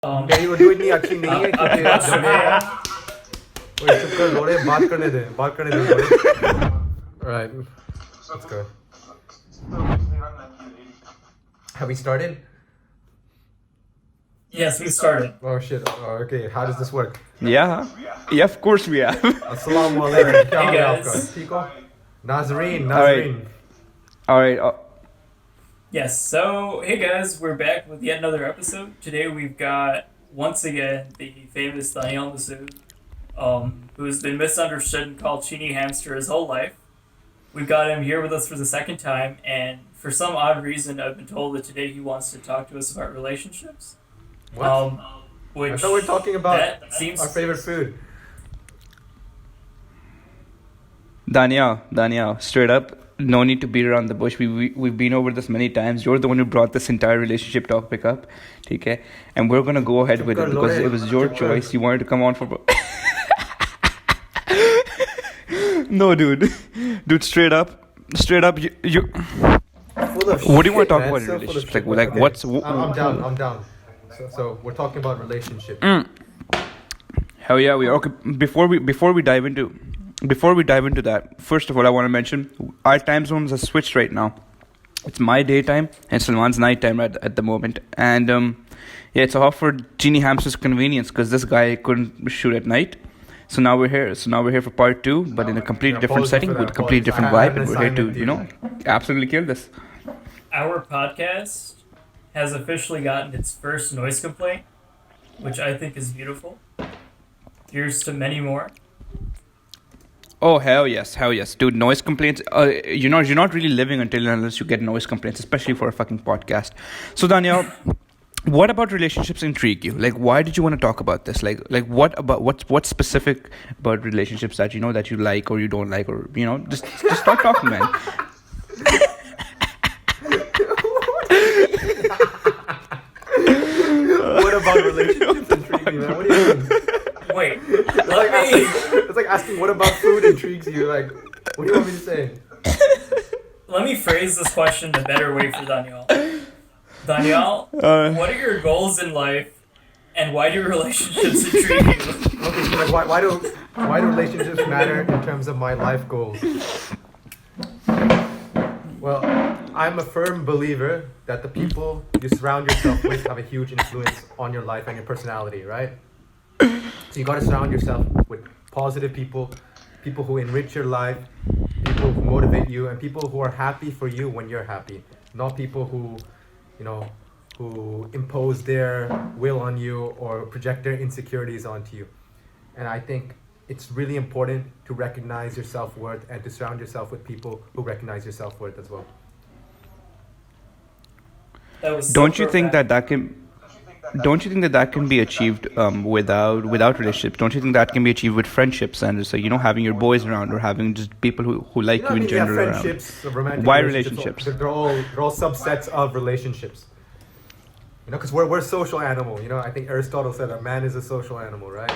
मेरी उर्दू इतनी अच्छी नहीं है कि तेरा सुने ओए चुप कर लोड़े बात करने दे लोड़े Right, let's go. Have we started? Yes, we started. Oh shit, okay, how does this work? Yeah, of course we have. Assalamu alaikum, क्या हाल है guys. आपका? ठीक हो? Nazreen. All right. Yes, so hey guys, we're back with yet another episode. Today we've got, once again, the famous Daniel Masood, who has been misunderstood and called Cheeni Hamster his whole life. We've got him here with us for the second time, and for some odd reason, I've been told that today he wants to talk to us about relationships. What? Which I thought we were talking about that seems our favorite food. Danielle, straight up, no need to beat around the bush. We've been over this many times. You're the one who brought this entire relationship topic up, okay? And we're gonna go ahead with it because it was your choice. You wanted to come on for. No, dude, straight up, you. Full of What do you want shit, to talk man. about So full of relationships? shit. Like Okay. what's? I'm down. So we're talking about relationships. Hell yeah, we are. Okay, before we dive into that, first of all, I want to mention our time zones are switched right now. It's my daytime and Salman's nighttime at the moment, and yeah, it's all for Cheeni Hamster's convenience because this guy couldn't shoot at night. So now we're here. For part 2, but in a completely different setting with a completely different vibe, and we're here to absolutely kill this. our podcast has officially gotten its first noise complaint, which I think is beautiful. Here's to many more. Oh hell yes, dude! Noise complaints. You're not really living unless you get noise complaints, especially for a fucking podcast. So Danielle, what about relationships intrigue you? Like, why did you want to talk about this? Like what's specific about relationships that that you like or you don't like, or just start talking, man. What about relationships intrigue you, man? What do you mean? Wait, It's like asking what about food intrigues you. Like, what do you want me to say? let me phrase this question a better way for Daniel. Daniel, what are your goals in life, and why do relationships intrigue you? Okay, so like why do relationships matter in terms of my life goals? Well, I'm a firm believer that the people you surround yourself with have a huge influence on your life and your personality, right? So you got to surround yourself with positive people who enrich your life, people who motivate you, and people who are happy for you when you're happy, not people who impose their will on you or project their insecurities onto you. And I think it's really important to recognize your self-worth and to surround yourself with people who recognize your self-worth as well. That was Don't you think that can be achieved without relationships? Don't you think that can be achieved with friendships and just having your boys around or having just people who like you in general around? Friendships, romantic Why relationships? They're all subsets of relationships. Because we're a social animal. I think Aristotle said that man is a social animal, right?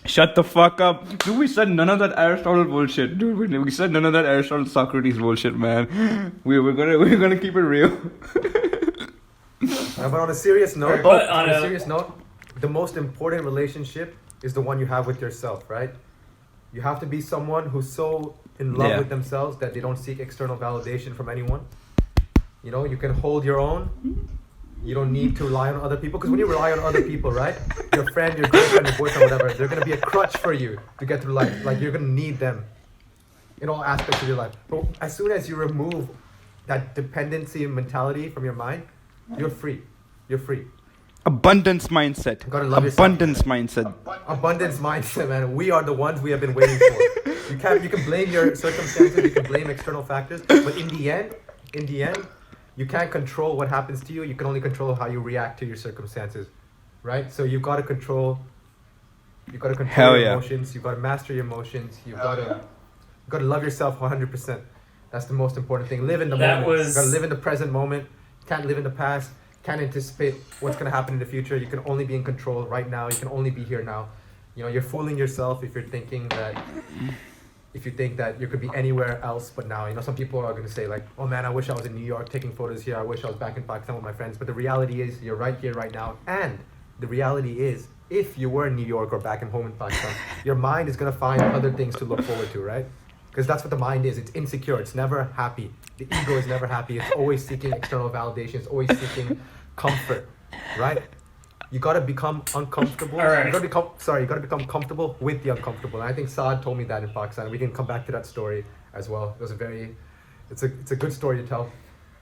Shut the fuck up. Dude, we said none of that Aristotle bullshit. Dude, we said none of that Aristotle Socrates bullshit, man. We're gonna keep it real. But on a serious note, the most important relationship is the one you have with yourself, right? You have to be someone who's so in love with themselves that they don't seek external validation from anyone. You can hold your own. You don't need to rely on other people, because when you rely on other people, right, your friend, your girlfriend, your boyfriend, whatever, they're going to be a crutch for you to get through life. Like, you're going to need them in all aspects of your life. But as soon as you remove that dependency mentality from your mind, you're free. Abundance mindset. You gotta love Abundance mindset. Abundance mindset, man. We are the ones we have been waiting for. You can blame your circumstances, you can blame external factors, but in the end, you can't control what happens to you. You can only control how you react to your circumstances, right? So you've got to control your emotions. You've got to master your emotions. You've got to love yourself 100%. That's the most important thing. Live in the moment. You got to live in the present moment. Can't live in the past. Can't anticipate what's going to happen in the future. You can only be in control right now. You can only be here now. You're fooling yourself if you think that you could be anywhere else but now. Some people are going to say like, oh man, I wish I was in New York taking photos here. I wish I was back in Pakistan with my friends. But the reality is you're right here, right now. And the reality is, if you were in New York or back in home in Pakistan, your mind is gonna find other things to look forward to, right? Because that's what the mind is. It's insecure. It's never happy. The ego is never happy. It's always seeking external validation. It's always seeking comfort, right? You gotta become uncomfortable. All right. You gotta become comfortable with the uncomfortable. And I think Saad told me that in Pakistan. We can come back to that story as well. It's a good story to tell.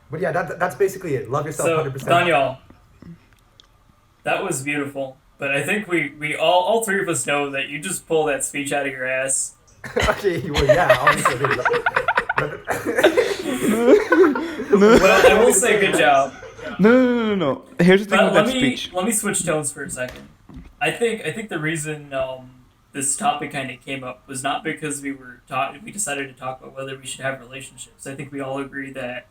But yeah, that's basically it. Love yourself So 100%. Daniel, that was beautiful. But I think we all three of us know that you just pull that speech out of your ass. Okay, well, yeah, obviously. Well, I will say good job. No. Here's the thing But with that speech. let me switch tones for a second. I think the reason this topic kind of came up was not because we decided to talk about whether we should have relationships. I think we all agree that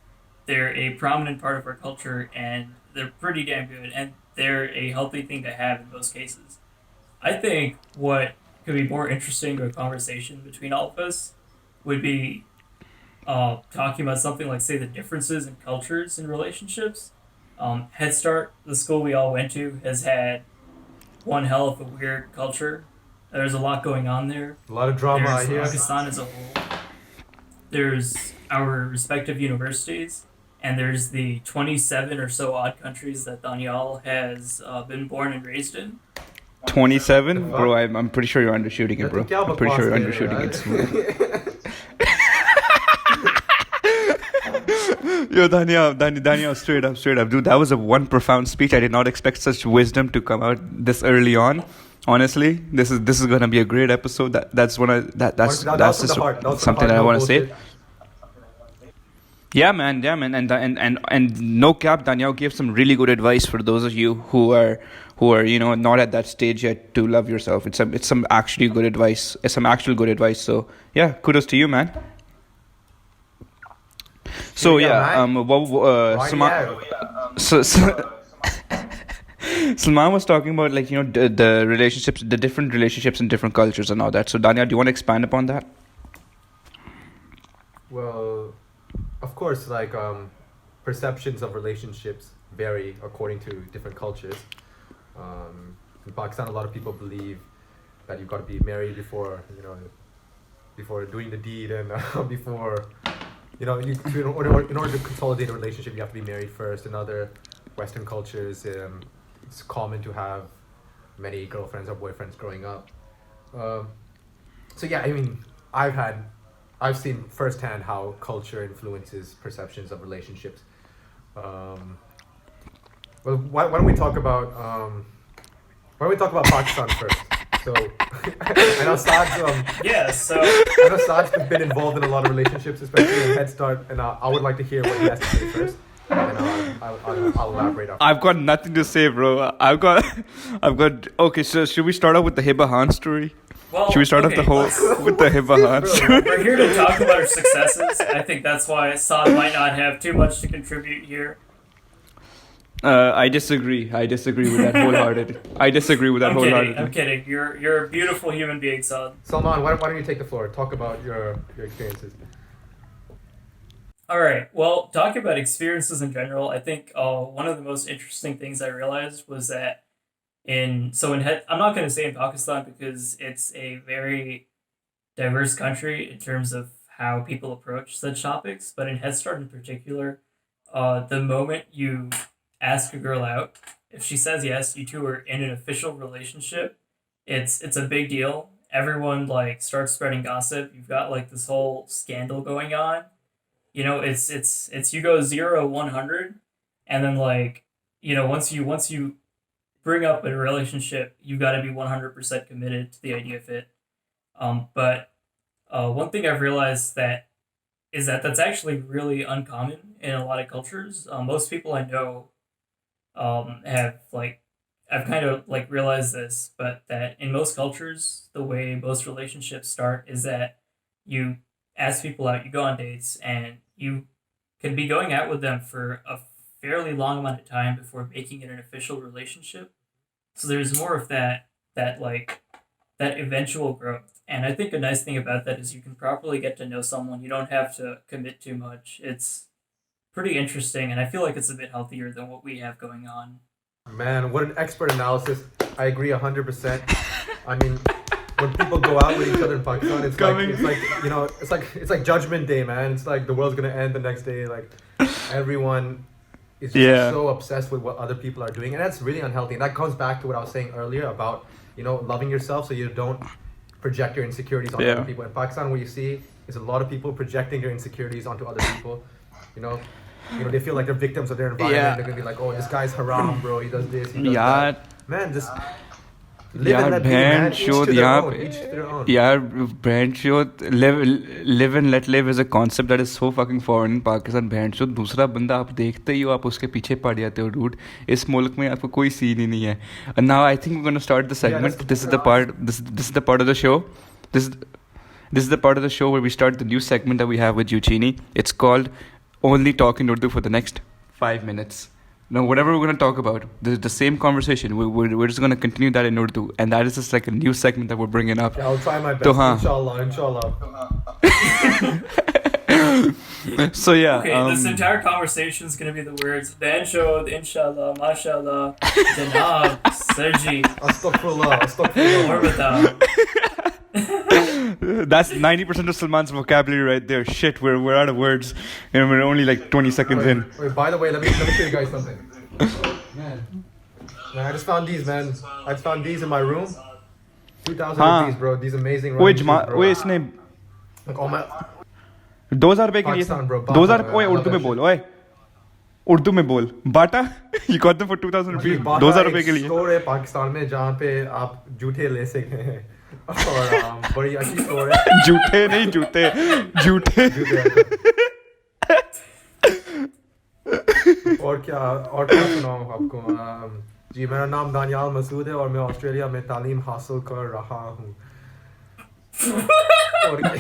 they're a prominent part of our culture and they're pretty damn good and they're a healthy thing to have in most cases. I think what could be more interesting to a conversation between all of us would be talking about something like, say, the differences in cultures and relationships. Head Start, the school we all went to, has had one hell of a weird culture. There's a lot going on there. A lot of drama There's here. Pakistan as a whole. There's our respective universities, and there's the 27 or so odd countries that Daniel has been born and raised in. 27, bro. I'm pretty sure you're undershooting it, bro. क्या I'm pretty sure you're बकवास कर रहे undershooting हो it. Yo, Daniel, straight up, dude. That was a one profound speech. I did not expect such wisdom to come out this early on. Honestly, this is gonna be a great episode. That's Honestly, that that's was from just the heart. That was from something the that I heart, want no to say. bullshit. Yeah, man, and no cap, Daniel gave some really good advice for those of you who are not at that stage yet to love yourself. It's some actually good advice. It's some actual good advice. So yeah, kudos to you, man. So Yeah, man. Right, Salman was talking about the relationships, the different relationships in different cultures and all that. So Daniel, do you want to expand upon that? Well, of course, perceptions of relationships vary according to different cultures. In Pakistan, a lot of people believe that you've got to be married before doing the deed, and before in order to consolidate a relationship, you have to be married first. In other Western cultures, it's common to have many girlfriends or boyfriends growing up. So yeah, I mean, I've seen firsthand how culture influences perceptions of relationships. Well, why don't we talk about Pakistan first? So I know Saad's been involved in a lot of relationships, especially in Head Start, and I would like to hear what he has to say first, and then I'll elaborate after. I've got nothing to say, bro. I've got. Okay, so should we start off with the Hiba Han story? Well, Should we start okay, off with the Hiba Han story? We're here to talk about our successes. I think that's why Saad might not have too much to contribute here. I disagree. I disagree with that wholeheartedly. I'm kidding. You're a beautiful human being, Saad. Salman, why don't you take the floor? Talk about your experiences. All right. Well, talking about experiences in general, I think one of the most interesting things I realized was that I'm not going to say in Pakistan because it's a very diverse country in terms of how people approach such topics, but in Head Start in particular, the moment you ask a girl out, if she says yes, you two are in an official relationship. It's a big deal. Everyone starts spreading gossip. You've got this whole scandal going on. It's you go 0 100, and then once you bring up a relationship, you got to be 100% committed to the idea of it. But one thing I've realized is that that's actually really uncommon in a lot of cultures. Most people I know I've kind of realized this, but that in most cultures, the way most relationships start is that you ask people out, you go on dates, and you can be going out with them for a fairly long amount of time before making it an official relationship. So there's more of that eventual growth. And I think a nice thing about that is you can properly get to know someone. You don't have to commit too much. It's pretty interesting, and I feel like it's a bit healthier than what we have going on Man, what an expert analysis. I agree 100%. I mean, when people go out with each other in Pakistan, it's like Judgment Day, man. It's like the world's gonna end the next day. Like everyone is just so obsessed with what other people are doing, and that's really unhealthy. And that comes back to what I was saying earlier about loving yourself so you don't project your insecurities onto other people. In Pakistan, what you see is a lot of people projecting their insecurities onto other people. They feel like they're victims of their environment. Yeah. They're gonna be like, oh, this guy's haram, bro. He does this, he does यार that. Man, just live and let be, man. Each to their own. Each to their own. यार band show live and let live is a concept that is so fucking foreign in Pakistan. Band show दूसरा बंदा आप देखते ही हो आप उसके पीछे पड़ जाते हो dude. इस मुल्क में आपको कोई सीन ही नहीं है. And now I think we're gonna start the segment. Yeah, this is the part. This is the part of the show. This is the part of the show where we start the new segment that we have with you, Cheeni. It's called Only Talk in Urdu for the next 5 minutes. Now, whatever we're going to talk about, the same conversation. We're just going to continue that in Urdu. And that is just like a new segment that we're bringing up. Yeah, I'll try my best. Inshallah. So, yeah. Okay, this entire conversation is going to be the words the Anshod, Inshallah, Mashallah, Janab, Sergi, Astaghfirullah. Orbita. That's 90% of Salman's vocabulary right there. Shit, we're out of words. And we're only like 20 seconds in. Wait, by the way, let me show you guys something. Man, I just found these, man. I just found these in my room. 2,000 rupees, bro. These amazing running shoes, bro. Wait, इसने Like all my 2000 रुपए के लिए Pakistan, bro. 2000 ओए उर्दू में बोल ओए उर्दू में बोल बाटा you got them for 2000 rupees 2000 रुपए के लिए स्टोर है पाकिस्तान में जहाँ पे आप जूते ले सकते हैं और बड़ी अच्छी स्टोर है जूते नहीं जूते और क्या सुनाऊँ आपको जी मेरा नाम दानियाल मसूद है और मैं ऑस्ट्रेलिया में तालीम हासिल कर रहा हूँ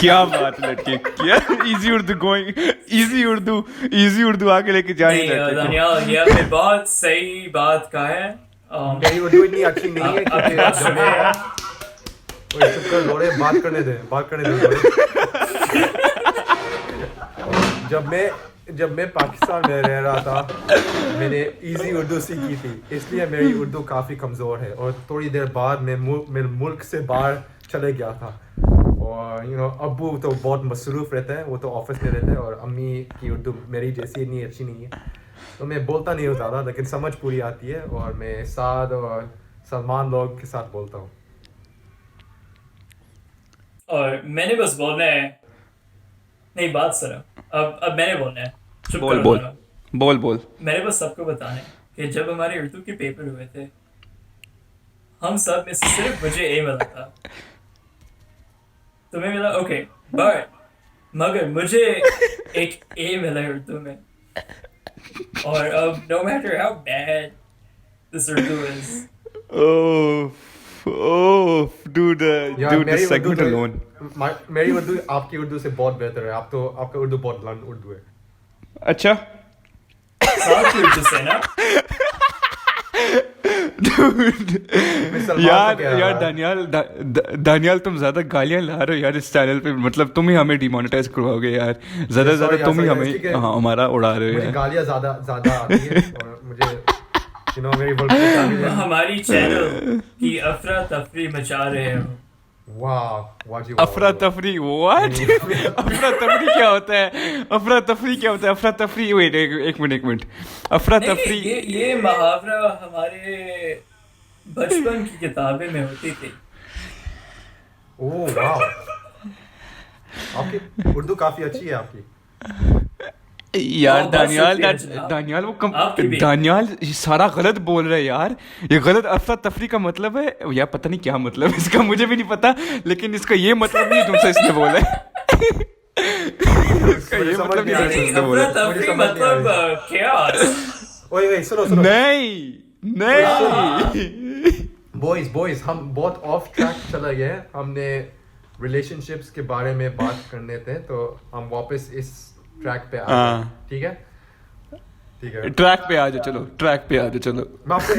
क्या बात लड़के क्या इजी उर्दू आके लेके जा ही नहीं दानियाल ये आपने बहुत सही बात कहा है मेरी उर्दू इतनी अच्छी नहीं है कि तेरा चुप कर लोड़े बात करने दे जब मैं पाकिस्तान में रह रहा था मैंने इजी उर्दू सीखी थी इसलिए मेरी उर्दू काफ़ी कमज़ोर है और थोड़ी देर बाद मैं मुल्क से बाहर चले गया था और अब्बू तो बहुत मसरूफ़ रहते हैं वो तो ऑफिस में रहते हैं और अम्मी की उर्दू मेरी जैसी इतनी अच्छी नहीं है तो मैं बोलता नहीं हूँ ज़्यादा लेकिन समझ पूरी आती है और मैं साद और सलमान लोग के साथ बोलता हूँ और मैंने बस बोलना है नहीं बात सर अब मैंने बोलना है बोल मैंने बस सबको बताना है कि जब हमारे उर्दू के पेपर हुए थे हम सब में से सिर्फ मुझे ए मिला था तुम्हें मिला ओके बट मगर मुझे एक ए मिला उर्दू में और अब no matter how bad this Urdu is dude this segment alone मेरी उर्दू आपकी उर्दू से बहुत बेहतर है आपका उर्दू बहुत ब्लंट उर्दू है अच्छा साथ उर्दू से ना यार दानियाल तुम ज्यादा गालियां ला रहे हो यार इस चैनल पे मतलब तुम ही हमें डिमोनेटाइज करवाओगे यार ज्यादा तुम ही हमें हमारा उड़ा रहे हो यार गालियां ज्यादा आती है और मुझे मेरी हमारी चैनल की अफरा तफरी मचा रहे हो अफरा तफरी व्हाट अफरा तफरी क्या होता है अफरा तफरी वेट एक मिनट अफरा तफरी ये मुहावरा हमारे बचपन की किताबें में होती थी ओह वाह आपकी उर्दू काफी अच्छी है आपकी यार दानियाल सारा गलत बोल रहा है यार ये गलत अफरा तफरी का मतलब है यार पता नहीं क्या मतलब है इसका मुझे भी नहीं पता लेकिन इसका ये मतलब नहीं तुमसे इसने बोला है इसका ये मतलब नहीं इसने बोला तफरी मतलब chaos ओए सुनो नहीं बॉयज हम बहुत ऑफ ट्रैक चले गए हमने रिलेशनशिप्स के बारे में बात करने थे तो हम वापस इस ट्रैक पे आ ठीक है ट्रैक पे आ जाओ चलो मैं आपको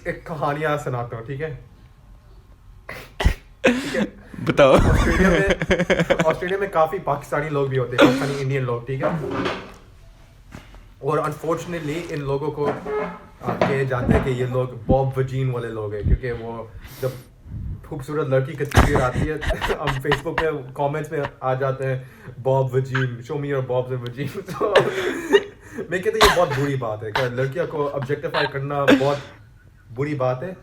एक कहानियां सुनाता हूँ ठीक है बताओ ऑस्ट्रेलिया में काफी पाकिस्तानी लोग भी होते हैं पाकिस्तानी इंडियन लोग ठीक है और अनफॉर्चुनेटली इन लोगों को आप कहे जाते हैं कि ये लोग बॉब वजीन वाले लोग हैं क्योंकि वो जब खूबसूरत लड़की की तस्वीर आती है हम फेसबुक पे कमेंट्स में आ जाते हैं बॉब वजीन show me your bobs and वजीन तो मैं कहता ये बहुत बुरी बात है कि लड़कियों को ऑब्जेक्टिफाई करना बहुत बुरी बात है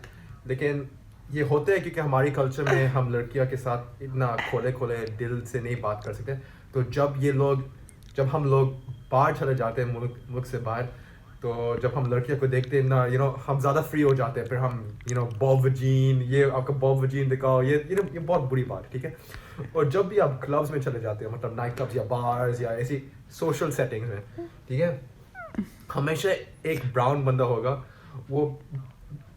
लेकिन ये होता है क्योंकि हमारी कल्चर में हम लड़कियों के साथ इतना खोले खोले दिल से नहीं बात कर सकते तो जब हम लोग बाहर चले जाते हैं मुल्क से बाहर तो जब हम लड़कियों को देखते हैं ना हम ज़्यादा फ्री हो जाते हैं फिर हम बॉब वजीन ये आपका बॉब वजीन दिखाओ ये ये बहुत बुरी बात है ठीक है और जब भी आप क्लब्स में चले जाते हो मतलब नाइट क्लब्स या बार्स या ऐसी सोशल सेटिंग्स में ठीक है हमेशा एक ब्राउन बंदा होगा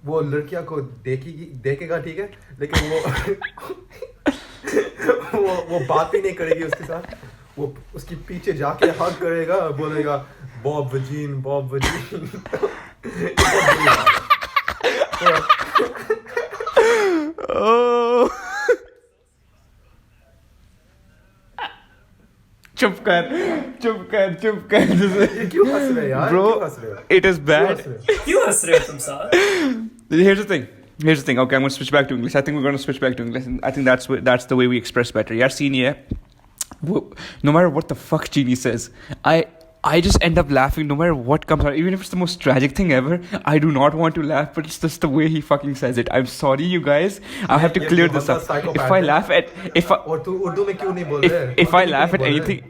वो लड़कियां को देखेगा ठीक है लेकिन वो बात भी नहीं करेगी उसके साथ वो उसके पीछे जाके हग करेगा बोलेगा बॉब वजीन चुप कर ये क्यों हंस रहे यार Bro, क्यों हंस रहे हो it is bad. क्यों हंस रहे हो तुम साथ? Here's the thing. Okay, I'm going to switch back to English. I think we're going to switch back to English. I think that's the way we express better. Yaar, Cheeni hai. No matter what the fuck Cheeni says, I just end up laughing no matter what comes out. Even if it's the most tragic thing ever, I do not want to laugh, but it's just the way he fucking says it. I'm sorry, you guys. I have to clear this up. If I laugh at... और तू उर्दू में क्यों नहीं बोल रहे If I laugh at anything...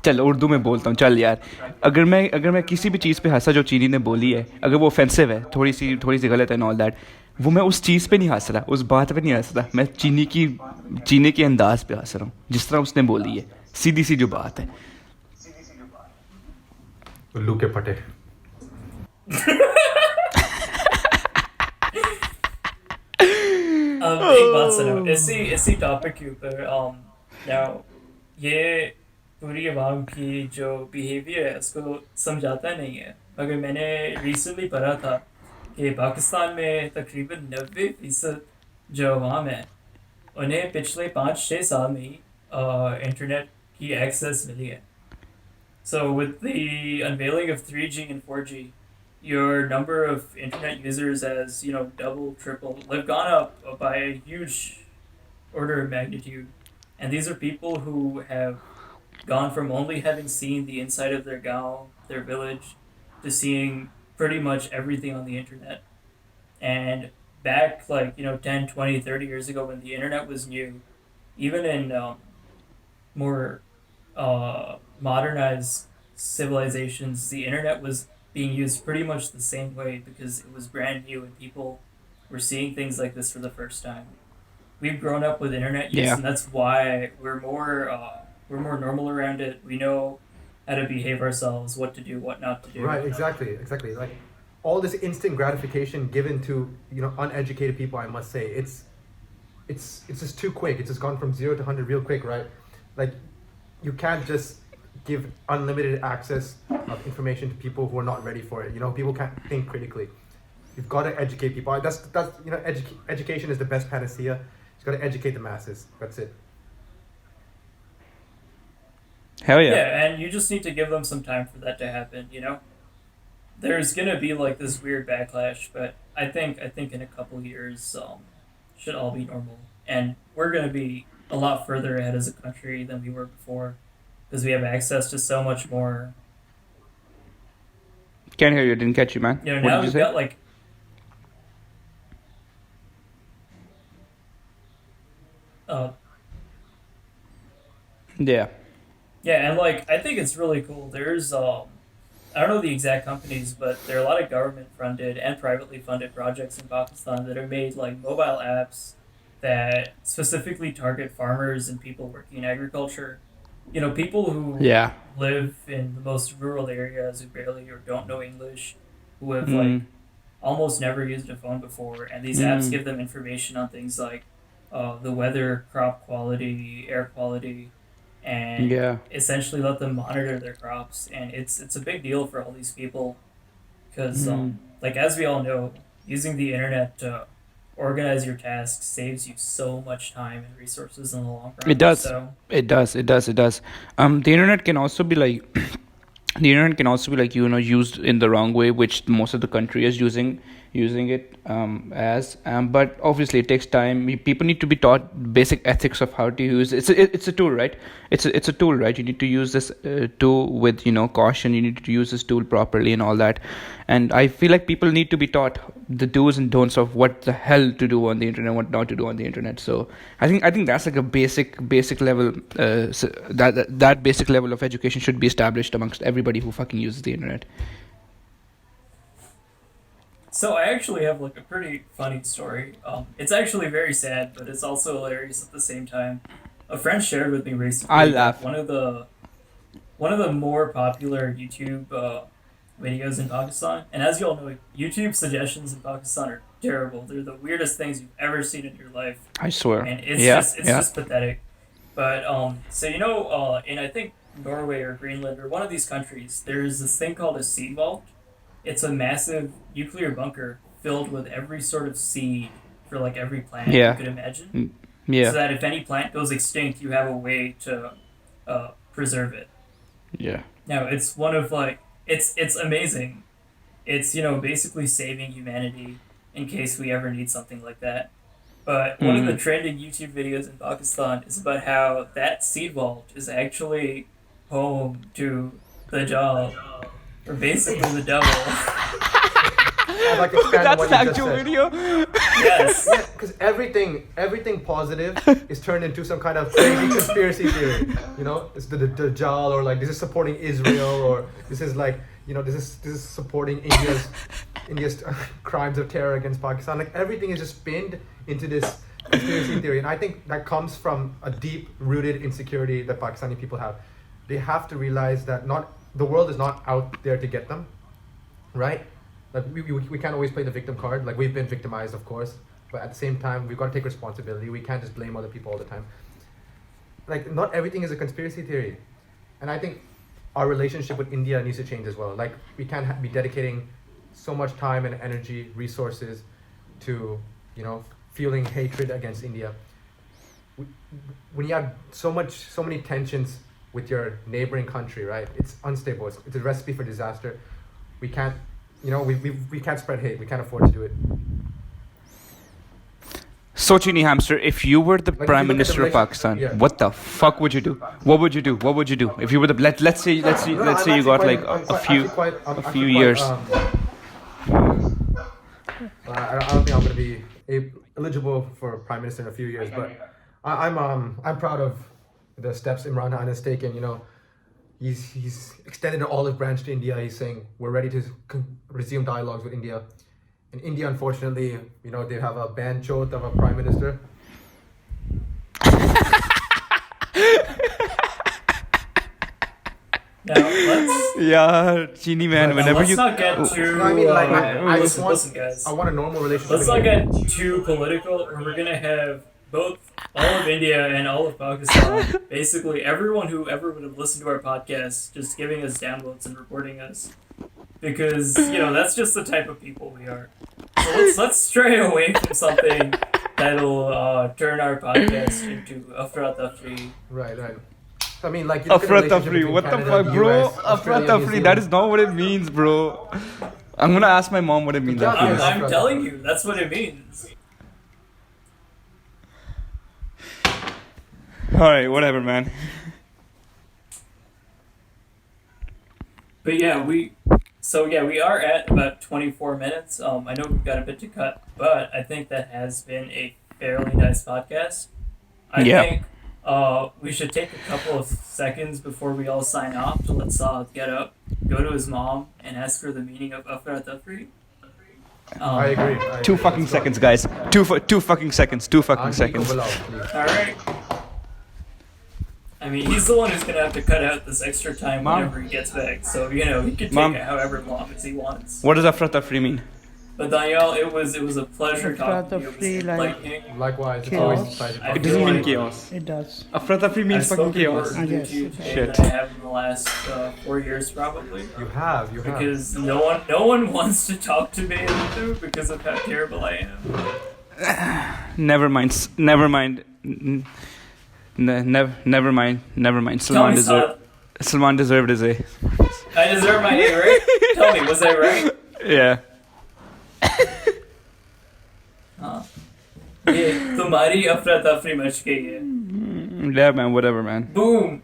चल उर्दू में बोलता हूँ चल यार अगर मैं किसी भी चीज़ पे हंसा जो चीनी ने बोली है अगर वो ऑफेंसिव है थोड़ी सी गलत है एंड ऑल दैट वो मैं उस चीज़ पे नहीं हंस रहा उस बात पे नहीं हंस रहा मैं चीनी के अंदाज पे हंस रहा हूँ जिस तरह उसने बोली है सीधी सी जो बात है उल्लू के पटे एक बात सुनो इसी टॉपिक के ऊपर now ये पूरी अवाम की जो बिहेवियर है उसको समझाता नहीं है मगर मैंने रिसेंटली पढ़ा था कि पाकिस्तान में तकरीबन 90% जो अवाम है उन्हें पिछले 5-6 साल में ही इंटरनेट की एक्सेस मिली है So with the unveiling of 3G and 4G, your number of internet users has, doubled, tripled, they've gone up by a huge order of magnitude. And these are people who have gone from only having seen the inside of their gaon, their village, to seeing pretty much everything on the internet. And back 10, 20, 30 years ago when the internet was new, even in more modernized civilizations, the internet was being used pretty much the same way because it was brand new and people were seeing things like this for the first time. We've grown up with internet use, and that's why we're more normal around it. We know how to behave ourselves, what to do, what not to do. Right, exactly. Like all this instant gratification given to uneducated people, I must say, it's just too quick. It's just gone from 0 to 100 real quick, right? Like you can't just give unlimited access of information to people who are not ready for it. People can't think critically. You've got to educate people. That's education is the best panacea. You've got to educate the masses. That's it. Hell yeah. Yeah, and you just need to give them some time for that to happen, There's gonna be this weird backlash, but I think in a couple years, should all be normal. And we're gonna be a lot further ahead as a country than we were before. Because we have access to so much more. Can't hear you, didn't catch you, man. Now what did you we've say? got Yeah. Yeah, and I think it's really cool. There's I don't know the exact companies, but there are a lot of government funded and privately funded projects in Pakistan that have made mobile apps that specifically target farmers and people working in agriculture. People who live in the most rural areas who barely or don't know English, who have almost never used a phone before, and these apps give them information on things like the weather, crop quality, air quality, and essentially let them monitor their crops. And it's a big deal for all these people because, as we all know, using the internet to organize your tasks saves you so much time and resources in the long run. It does. So, It does. The internet can also be the internet can also be like used in the wrong way, which most of the country is using it as. But obviously it takes time. People need to be taught basic ethics of how to use it. It's a tool, right? It's a tool, right? You need to use this tool with caution. You need to use this tool properly and all that. And I feel like people need to be taught the do's and don'ts of what the hell to do on the internet, what not to do on the internet. So I think that's like a basic level. That basic level of education should be established amongst everybody who fucking uses the internet. So I actually have like a pretty funny story. It's actually very sad, but it's also hilarious at the same time. A friend shared with me recently. I laugh. One of the more popular YouTube videos in Pakistan, and as you all know, YouTube suggestions in Pakistan are terrible. They're the weirdest things you've ever seen in your life. I swear. And it's just pathetic. But so in I think Norway or Greenland or one of these countries, there's this thing called a seed vault. It's a massive nuclear bunker filled with every sort of seed for like every plant you could imagine. Yeah. So that if any plant goes extinct, you have a way to preserve it. Yeah. Now it's one of like it's amazing. It's basically saving humanity in case we ever need something like that. But one of the trending YouTube videos in Pakistan is about how that seed vault is actually home to the Dajjal. Or basically the devil. I'd like to expand on That's what an you just actual said. video. Yes. Yeah, because everything positive is turned into some kind of crazy conspiracy theory. It's the Dajjal, or like this is supporting Israel, or this is like this is supporting India's crimes of terror against Pakistan. Like everything is just spinned into this conspiracy theory, and I think that comes from a deep-rooted insecurity that Pakistani people have. They have to realize that the world is not out there to get them, right? Like we can't always play the victim card. Like we've been victimized, of course, but at the same time, we've got to take responsibility. We can't just blame other people all the time. Like not everything is a conspiracy theory, and I think our relationship with India needs to change as well. Like we can't be dedicating so much time and energy, resources, to fueling hatred against India. When you have so many tensions with your neighboring country, right? It's unstable. It's a recipe for disaster. We can't, we can't spread hate. We can't afford to do it. So, Cheeni Hamster, if you were the Like, Prime if you look at the Minister of Pakistan, what the fuck would you do? What would you do? What would you do if you were the let's say you got like a few years. I don't think I'm going to be eligible for Prime Minister in a few years, but I'm proud of the steps Imran Khan has taken. He's extended an olive branch to India. He's saying we're ready to resume dialogues with India. And India, unfortunately, they have a banchot of a prime minister. Now let's. Yeah, Cheeni man, whenever let's you. not get too. No, I mean, like, I just listen, guys. I want a normal relationship. Let's not get too political, or we're gonna have both all of India and all of Pakistan, basically everyone who ever would have listened to our podcast, just giving us downvotes and reporting us, because that's just the type of people we are. So let's stray away from something that'll turn our podcast into Afra Tafri. Right. I mean, like, Afra Tafri, what the fuck, bro? Afra Tafri, that is not what it means, bro. I'm gonna ask my mom what it means. I'm telling you, that's what it means. Alright, whatever, man. But yeah, we are at about 24 minutes. I know we've got a bit to cut, but I think that has been a fairly nice podcast. I think we should take a couple of seconds before we all sign off to let Saad get up, go to his mom, and ask her the meaning of Afra Tafri. I agree. 2 fucking seconds, guys. 2 fucking seconds. 2 fucking seconds. Alright. I mean, he's the one who's gonna have to cut out this extra time whenever he gets back, so he can take it however long as he wants. What does Afra Tafri mean? But Daniel, it was a pleasure talking to you. It was enlightening. Likewise, it's Chaos. always exciting. It doesn't mean chaos. It does. Afra Tafri means fucking chaos. Yes. Yes. Shit. I have in the last 4 years probably. You have. Because no one wants to talk to me in Urdu because of how terrible I am. Never mind. Never mind. Salman deserves. Salman deserved his A. I deserve my A, right? Tell me, was I right? Yeah. हाँ ये तुम्हारी अफरा तफरी much गई है Yeah, man. Whatever, man. Boom.